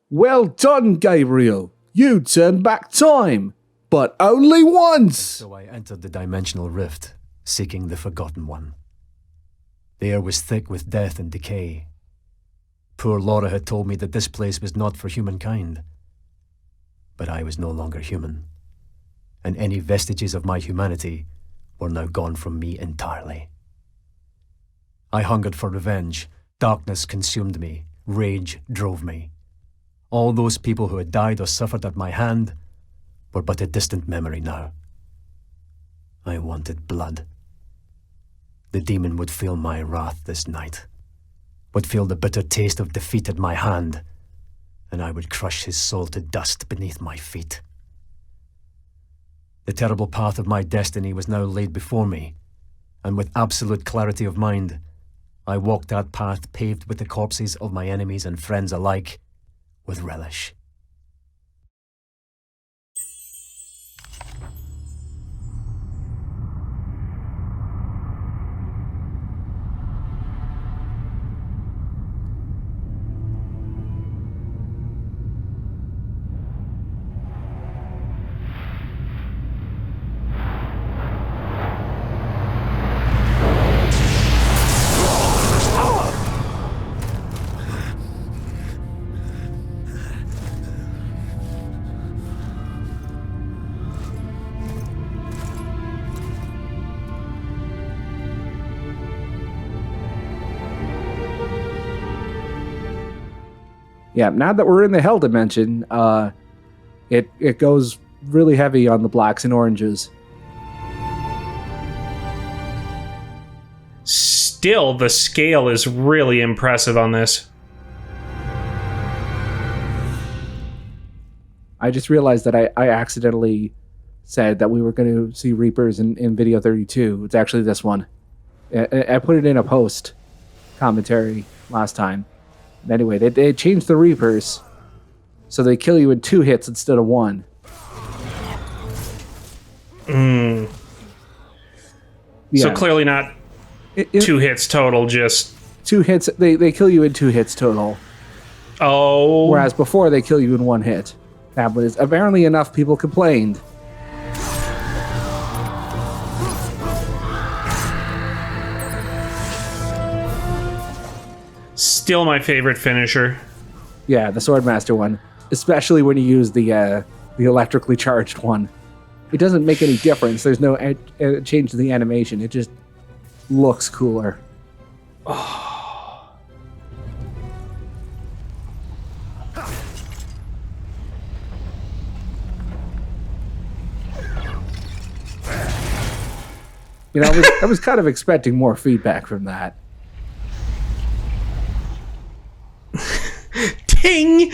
Well done, Gabriel. You turned back time, but only once. So I entered the dimensional rift, seeking the Forgotten One. The air was thick with death and decay. Poor Laura had told me that this place was not for humankind. But I was no longer human, and any vestiges of my humanity were now gone from me entirely. I hungered for revenge. Darkness consumed me. Rage drove me. All those people who had died or suffered at my hand were but a distant memory now. I wanted blood. The demon would feel my wrath this night, would feel the bitter taste of defeat at my hand, and I would crush his soul to dust beneath my feet. The terrible path of my destiny was now laid before me, and with absolute clarity of mind, I walked that path paved with the corpses of my enemies and friends alike with relish. Yeah, now that we're in the Hell Dimension, it goes really heavy on the blacks and oranges. Still, the scale is really impressive on this. I just realized that I accidentally said that we were going to see Reapers in video 32. It's actually this one. I put it in a post commentary last time. Anyway, they changed the Reapers, so they kill you in 2 hits instead of 1. Yeah. So clearly not 2 hits total, just... 2 hits, they kill you in 2 hits total. Oh. Whereas before, they kill you in 1 hit. That was apparently enough people complained. Still my favorite finisher. Yeah, the Swordmaster one. Especially when you use the electrically charged one. It doesn't make any difference. There's no change to the animation. It just looks cooler. Oh. You know, I was kind of expecting more feedback from that. Ting!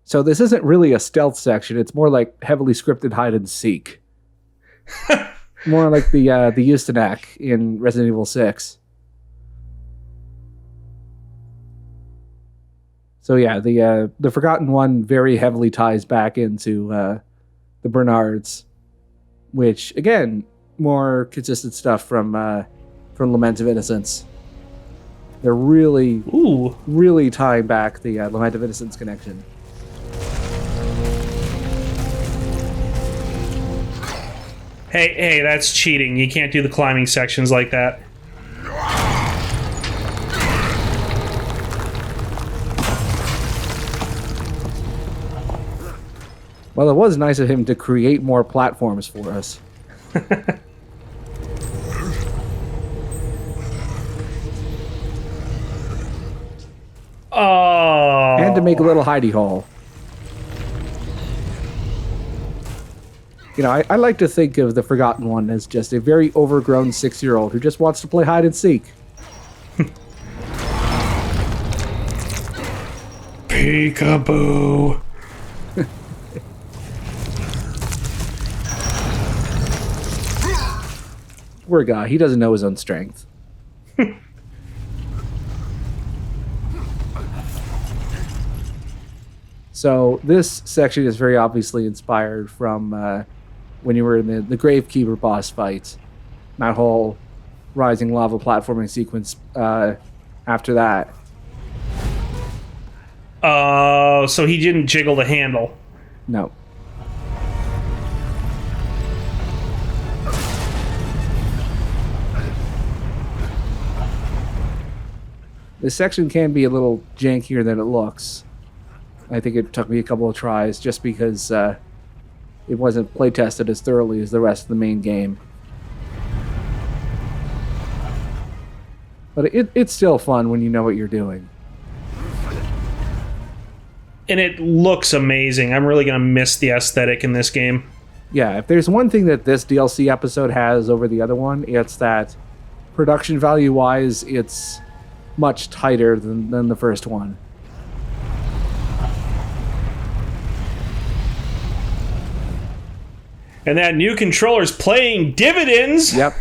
So this isn't really a stealth section. It's more like heavily scripted hide and seek. More like the Eustanak in Resident Evil 6. So yeah, the Forgotten One very heavily ties back into the Bernards, which again, more consistent stuff from Lament of Innocence. They're really tying back the Lament of Innocence connection. Hey, that's cheating. You can't do the climbing sections like that. Well, it was nice of him to create more platforms for us. Oh. And to make a little hidey hole. You know, I like to think of the Forgotten One as just a very overgrown 6-year-old who just wants to play hide and seek. Peekaboo. Poor guy, he doesn't know his own strength. So this section is very obviously inspired from when you were in the Gravekeeper boss fight. That whole rising lava platforming sequence after that. Oh, so he didn't jiggle the handle. No. This section can be a little jankier than it looks. I think it took me a couple of tries just because it wasn't playtested as thoroughly as the rest of the main game. But it's still fun when you know what you're doing. And it looks amazing. I'm really going to miss the aesthetic in this game. Yeah, if there's one thing that this DLC episode has over the other one, it's that production value-wise, it's much tighter than the first one. And that new controller's playing dividends. Yep.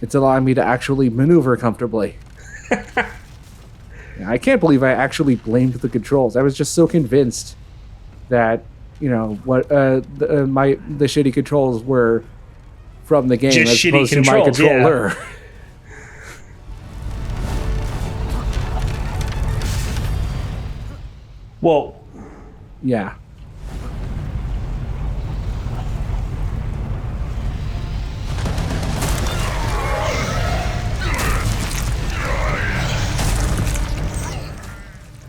It's allowing me to actually maneuver comfortably. I can't believe I actually blamed the controls. I was just so convinced that, you know, what the shitty controls were from the game Just as shitty opposed to my controls, yeah. controller. Whoa. Yeah.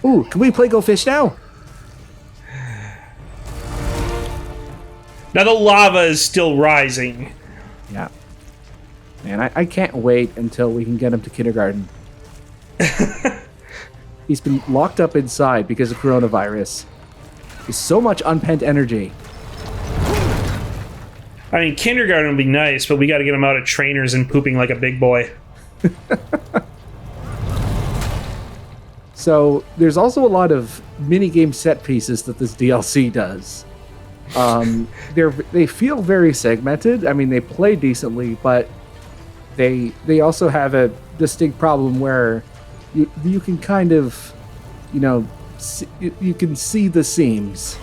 Ooh, can we play Go Fish now? Now the lava is still rising. Yeah. Man, I can't wait until we can get him to kindergarten. He's been locked up inside because of coronavirus. There's so much unpent energy. I mean, kindergarten would be nice, but we got to get him out of trainers and pooping like a big boy. So there's also a lot of minigame set pieces that this DLC does. They feel very segmented. I mean, they play decently, but they also have a distinct problem where you can kind of, you know, you can see the seams.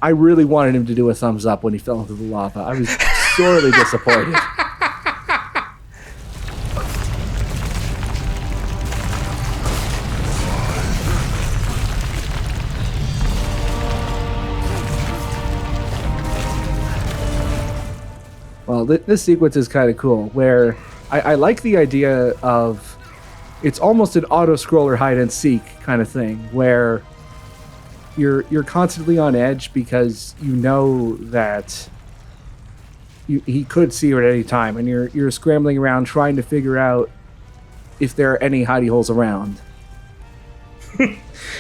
I really wanted him to do a thumbs up when he fell into the lava. I was sorely disappointed. Well, this sequence is kind of cool, where I like the idea of it's almost an auto-scroller hide-and-seek kind of thing, where you're constantly on edge because you know that he could see you at any time, and you're scrambling around trying to figure out if there are any hidey holes around.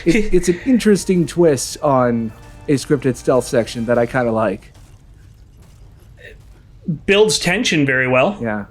It's an interesting twist on a scripted stealth section that I kind of like. Builds tension very well. Yeah.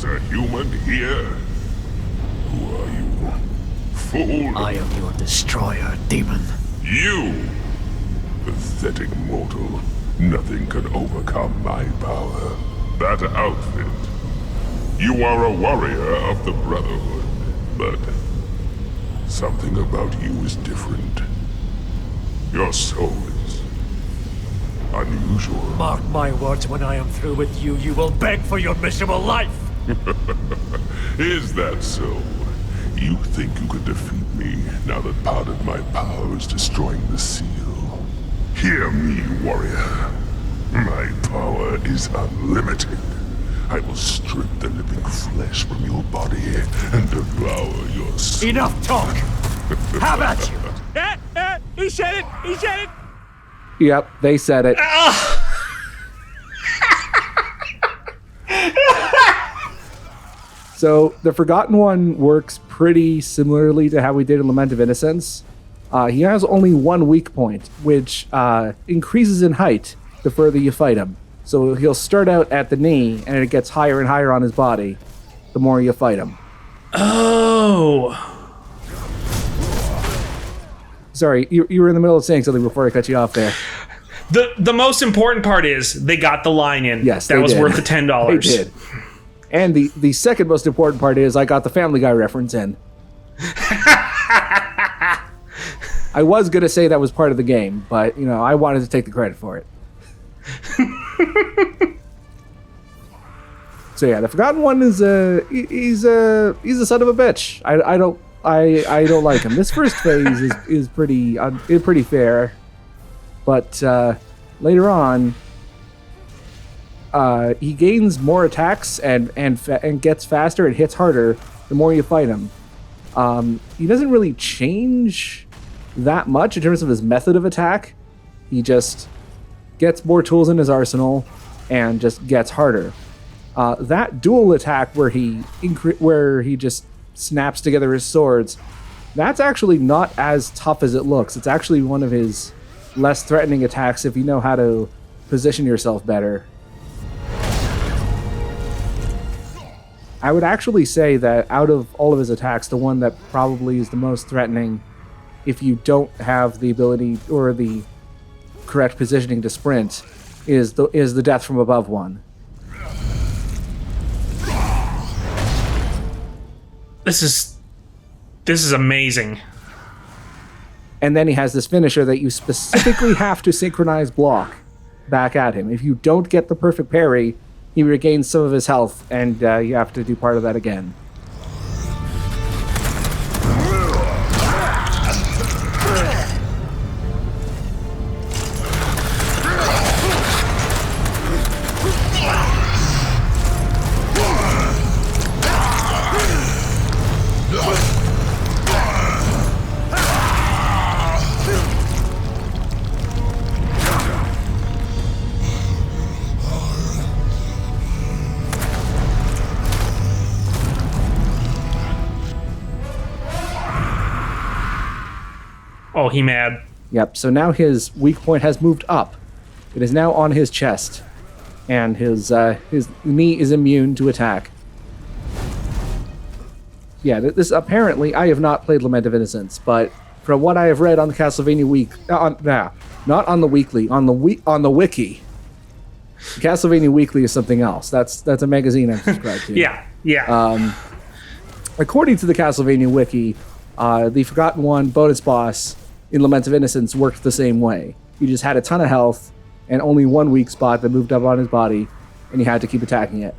There's a human here? Who are you? Fool! I am your destroyer, demon. You! Pathetic mortal. Nothing can overcome my power. That outfit. You are a warrior of the Brotherhood, but something about you is different. Your soul is unusual. Mark my words, when I am through with you, you will beg for your miserable life! Is that so? You think you could defeat me now that part of my power is destroying the seal? Hear me, warrior. My power is unlimited. I will strip the living flesh from your body and devour your soul. Enough talk! How about you? He said it! He said it! Yep, they said it. So the Forgotten One works pretty similarly to how we did in Lament of Innocence. He has only one weak point, which increases in height the further you fight him. So he'll start out at the knee, and it gets higher and higher on his body the more you fight him. Oh. Sorry, you were in the middle of saying something before I cut you off there. The most important part is they got the line in. Yes, that they was did. worth the $10. They did. And the second most important part is I got the Family Guy reference in. I was going to say that was part of the game, but, I wanted to take the credit for it. So yeah, the Forgotten One is he's a son of a bitch. I don't like him. This first phase is pretty fair, but later on, he gains more attacks and gets faster and hits harder the more you fight him. He doesn't really change that much in terms of his method of attack. He just gets more tools in his arsenal and just gets harder. That dual attack where he just snaps together his swords, that's actually not as tough as it looks. It's actually one of his less threatening attacks if you know how to position yourself better. I would actually say that out of all of his attacks, the one that probably is the most threatening, if you don't have the ability or the correct positioning to sprint, is the death from above one. This is amazing. And then he has this finisher that you specifically have to synchronize block back at him. If you don't get the perfect parry, he regains some of his health, and you have to do part of that again. Oh, he mad. Yep, so now his weak point has moved up. It is now on his chest, and his knee is immune to attack. Yeah, this apparently, I have not played Lament of Innocence, but from what I have read on the Castlevania not on the weekly, on the wiki. Castlevania Weekly is something else. That's a magazine I'm subscribed to. Yeah. According to the Castlevania wiki, the Forgotten One bonus boss in Lament of Innocence worked the same way. He just had a ton of health and only one weak spot that moved up on his body, and he had to keep attacking it.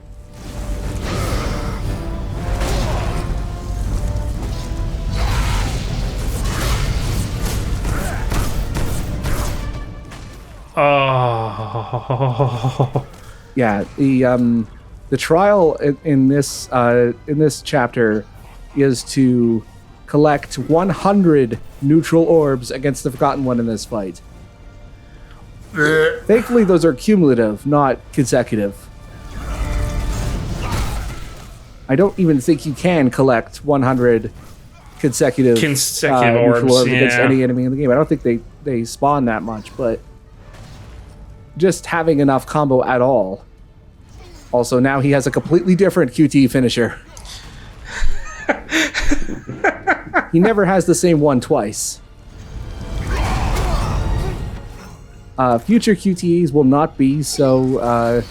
Oh. Yeah, the trial in this chapter is to collect 100 neutral orbs against the Forgotten One in this fight. Thankfully, those are cumulative, not consecutive. I don't even think you can collect 100 consecutive orbs against any enemy in the game. I don't think they spawn that much, but just having enough combo at all Also, now he has a completely different QTE finisher. He never has the same one twice. Future QTEs will not be so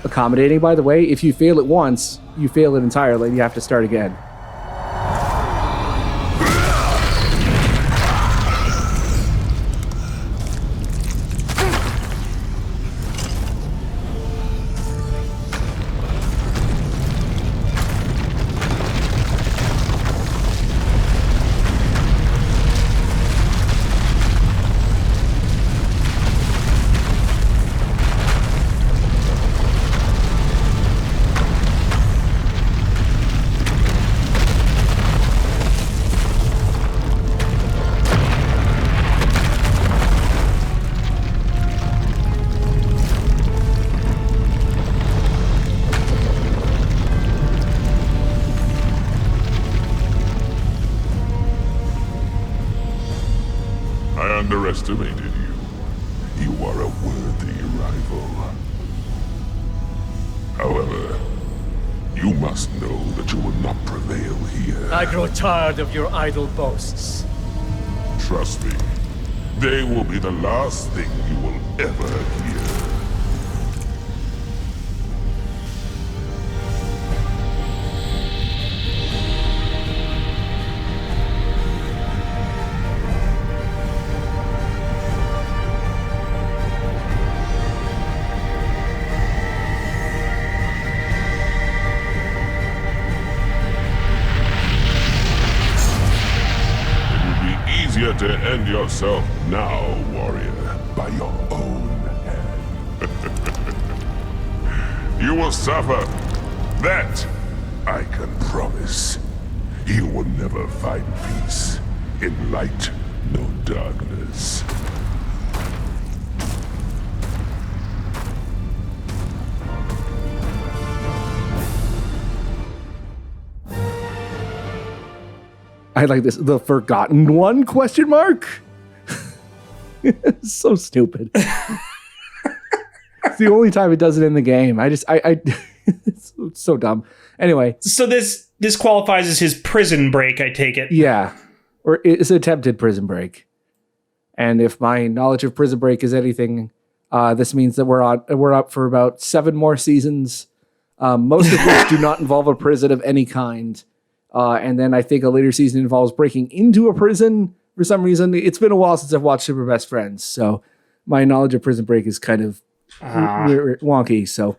accommodating, by the way. If you fail it once, you fail it entirely and you have to start again. I underestimated you. You are a worthy rival. However, you must know that you will not prevail here. I grow tired of your idle boasts. Trust me, they will be the last thing you will ever hear. Easier to end yourself now, warrior, by your own hand. You will suffer. That I can promise. You will never find peace in light nor darkness. I like this. The Forgotten One? Question mark? It's so stupid. It's the only time it does it in the game. It's so dumb. Anyway. So this qualifies as his prison break, I take it. Yeah. Or it's attempted prison break. And if my knowledge of prison break is anything, this means that we're up for about 7 more seasons, most of which do not involve a prison of any kind. And then I think a later season involves breaking into a prison for some reason. It's been a while since I've watched Super Best Friends, so my knowledge of Prison Break is kind of wonky. So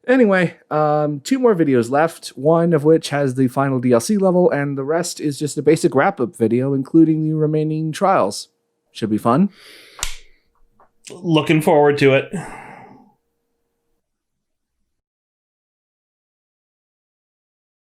anyway, 2 more videos left, one of which has the final DLC level, and the rest is just a basic wrap-up video, including the remaining trials. Should be fun. Looking forward to it.